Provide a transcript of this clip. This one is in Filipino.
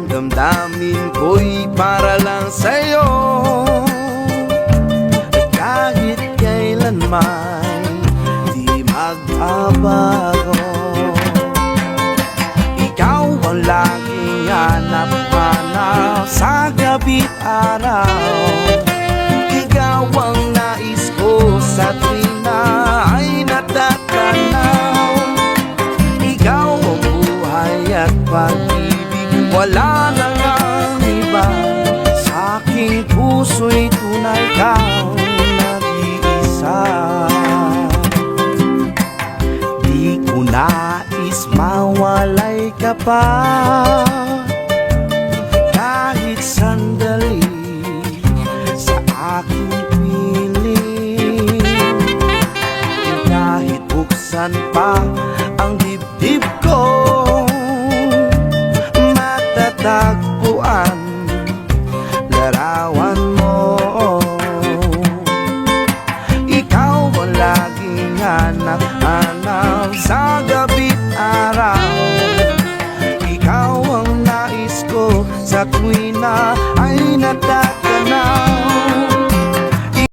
Ang damdamin ko'y para lang sa'yo, at kahit kailanman di magbabago. Ikaw ang laging hanap-hanap sa gabi't araw. Ikaw ang nais ko sa tuwing na ay natatanaw. Ikaw ang buhay at pag-ibig, wala na ngang iba. Sa aking puso'y tunay kang nag-iisa. Di ko nais mawalay ka pa, kahit sandali sa aking piling. Kahit buksan pa ang dibdib ko, matatagpuan larawan mo. Ikaw ang laging hanap-hanap sa gabi't araw. Ikaw ang nais ko sa tuwing na ay natatanaw.